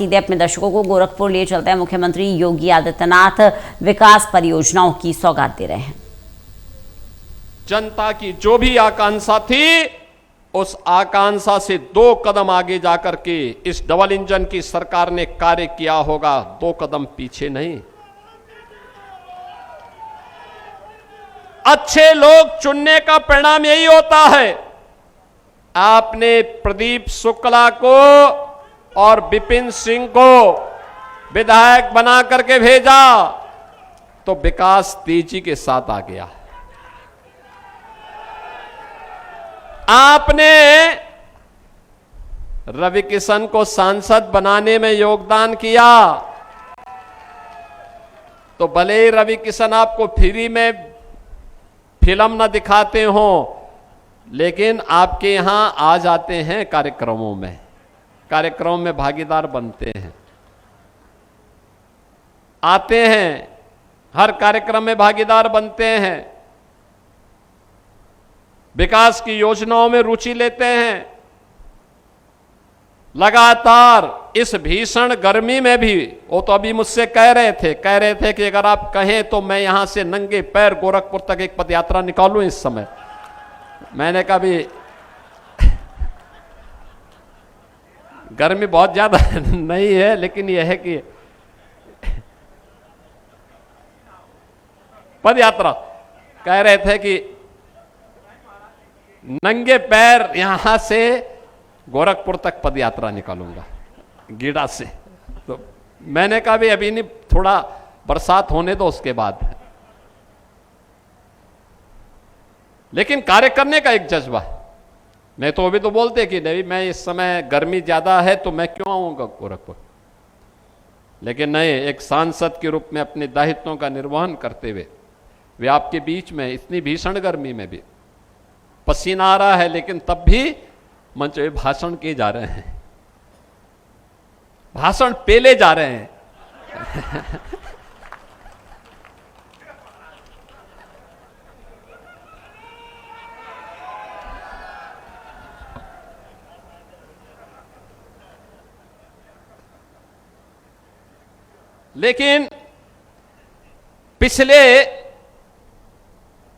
सीधे अपने दर्शकों को गोरखपुर ले चलते हैं। मुख्यमंत्री योगी आदित्यनाथ विकास परियोजनाओं की सौगात दे रहे हैं। जनता की जो भी आकांक्षा थी, उस आकांक्षा से 2 कदम आगे जाकर के इस डबल इंजन की सरकार ने कार्य किया होगा, 2 कदम पीछे नहीं। अच्छे लोग चुनने का परिणाम यही होता है। आपने प्रदीप शुक्ला को और विपिन सिंह को विधायक बना करके भेजा तो विकास तेजी के साथ आ गया। आपने रवि किशन को सांसद बनाने में योगदान किया तो भले ही रवि किशन आपको फ्री में फिल्म न दिखाते हो, लेकिन आपके यहां आ जाते हैं कार्यक्रमों में भागीदार बनते हैं, आते हैं, हर कार्यक्रम में भागीदार बनते हैं, विकास की योजनाओं में रुचि लेते हैं। लगातार इस भीषण गर्मी में भी, वो तो अभी मुझसे कह रहे थे कि अगर आप कहें तो मैं यहां से नंगे पैर गोरखपुर तक एक पदयात्रा निकालूं इस समय। मैंने कहा भी गर्मी बहुत ज्यादा नहीं है, लेकिन यह है कि पदयात्रा कह रहे थे कि नंगे पैर यहां से गोरखपुर तक पदयात्रा निकालूंगा गीड़ा से। तो मैंने कहा भी अभी नहीं, थोड़ा बरसात होने दो उसके बाद। लेकिन कार्य करने का एक जज्बा। नहीं तो अभी तो बोलते कि नहीं, मैं इस समय गर्मी ज्यादा है तो मैं क्यों आऊंगा गोरखपुर। लेकिन नहीं, एक सांसद के रूप में अपने दायित्वों का निर्वहन करते हुए वे आपके बीच में इतनी भीषण गर्मी में भी, पसीना आ रहा है लेकिन तब भी मंच पे भाषण किए जा रहे हैं, भाषण पेले जा रहे हैं। लेकिन पिछले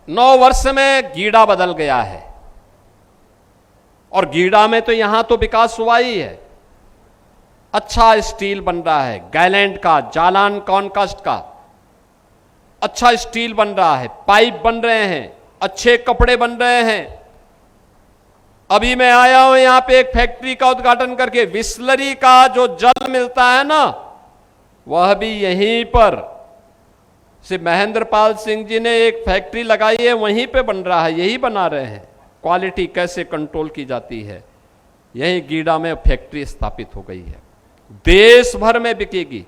9 वर्ष में गीड़ा बदल गया है और गीड़ा में तो यहां तो विकास हुआ ही है। अच्छा स्टील बन रहा है, गैलेंट का, जालान कॉनकास्ट का अच्छा स्टील बन रहा है, पाइप बन रहे हैं, अच्छे कपड़े बन रहे हैं। अभी मैं आया हूं यहां पे एक फैक्ट्री का उद्घाटन करके, बिसलरी का जो जल मिलता है ना, वह भी यहीं पर से महेंद्र पाल सिंह जी ने एक फैक्ट्री लगाई है, वहीं पे बन रहा है, यही बना रहे हैं। क्वालिटी कैसे कंट्रोल की जाती है, यही गीड़ा में फैक्ट्री स्थापित हो गई है। देश भर में बिकेगी,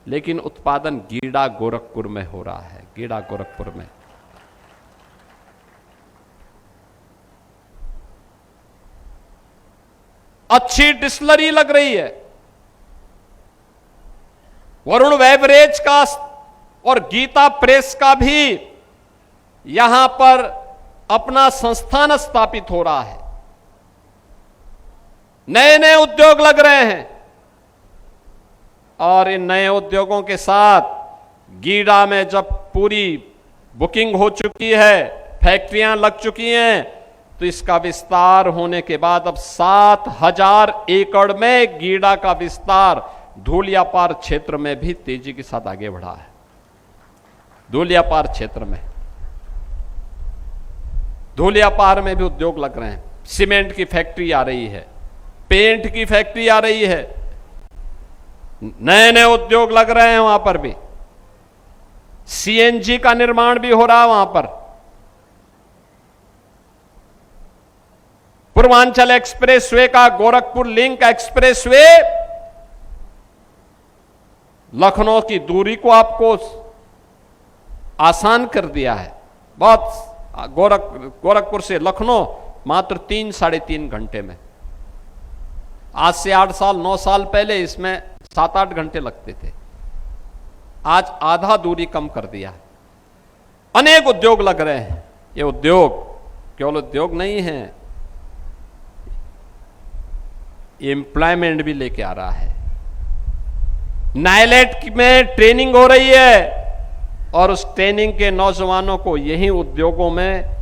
लेकिन उत्पादन गीड़ा गोरखपुर में हो रहा है, गीड़ा गोरखपुर में। अच्छी डिस्टिलरी लग रही है। वरुण बेवरेज का और गीता प्रेस का भी यहां पर अपना संस्थान स्थापित हो रहा है। नए नए उद्योग लग रहे हैं और इन नए उद्योगों के साथ गीड़ा में जब पूरी बुकिंग हो चुकी है, फैक्ट्रियां लग चुकी हैं, तो इसका विस्तार होने के बाद अब 7000 एकड़ में गीड़ा का विस्तार धूलियापार क्षेत्र में भी तेजी के साथ आगे बढ़ा है। धूलियापार क्षेत्र में, धूलियापार में भी उद्योग लग रहे हैं। सीमेंट की फैक्ट्री आ रही है, पेंट की फैक्ट्री आ रही है, नए नए उद्योग लग रहे हैं वहां पर भी। सीएनजी का निर्माण भी हो रहा है वहां पर। पूर्वांचल एक्सप्रेसवे का, गोरखपुर लिंक एक्सप्रेसवे लखनऊ की दूरी को आपको आसान कर दिया है। बहुत गोरखपुर से लखनऊ मात्र 3-3.5 घंटे में। आज से 8 साल 9 साल पहले इसमें 7-8 घंटे लगते थे, आज आधा दूरी कम कर दिया है। अनेक उद्योग लग रहे हैं। ये उद्योग केवल उद्योग नहीं है, एम्प्लॉयमेंट भी लेके आ रहा है। नायलेट में ट्रेनिंग हो रही है और उस ट्रेनिंग के नौजवानों को यही उद्योगों में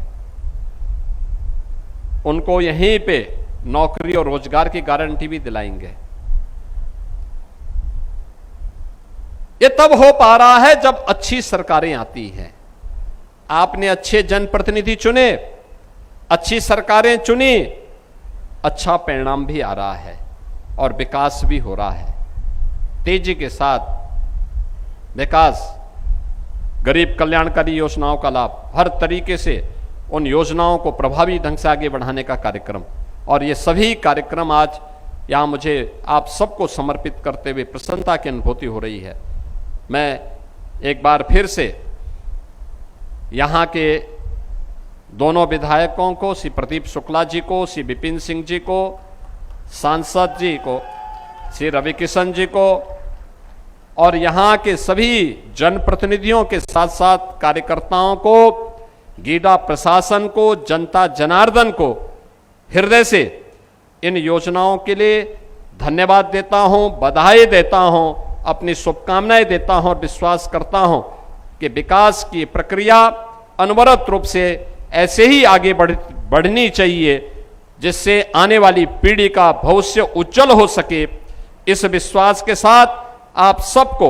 उनको यहीं पे नौकरी और रोजगार की गारंटी भी दिलाएंगे। ये तब हो पा रहा है जब अच्छी सरकारें आती हैं। आपने अच्छे जनप्रतिनिधि चुने, अच्छी सरकारें चुनी, अच्छा परिणाम भी आ रहा है और विकास भी हो रहा है। तेजी के साथ विकास, गरीब कल्याणकारी योजनाओं का लाभ, हर तरीके से उन योजनाओं को प्रभावी ढंग से आगे बढ़ाने का कार्यक्रम, और ये सभी कार्यक्रम आज यहां मुझे आप सबको समर्पित करते हुए प्रसन्नता की अनुभूति हो रही है। मैं एक बार फिर से यहां के दोनों विधायकों को, श्री प्रदीप शुक्ला जी को, श्री विपिन सिंह जी को, सांसद जी को, श्री रविकिशन जी को और यहां के सभी जनप्रतिनिधियों के साथ साथ कार्यकर्ताओं को, गीडा प्रशासन को, जनता जनार्दन को हृदय से इन योजनाओं के लिए धन्यवाद देता हूं, बधाई देता हूं, अपनी शुभकामनाएं देता हूं और विश्वास करता हूं कि विकास की प्रक्रिया अनवरत रूप से ऐसे ही आगे बढ़नी चाहिए जिससे आने वाली पीढ़ी का भविष्य उज्जवल हो सके। इस विश्वास के साथ आप सबको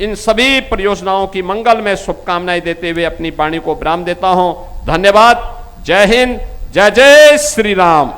इन सभी परियोजनाओं की मंगलमय शुभकामनाएं देते हुए अपनी वाणी को विराम देता हूं। धन्यवाद। जय हिंद, जय जय श्री राम।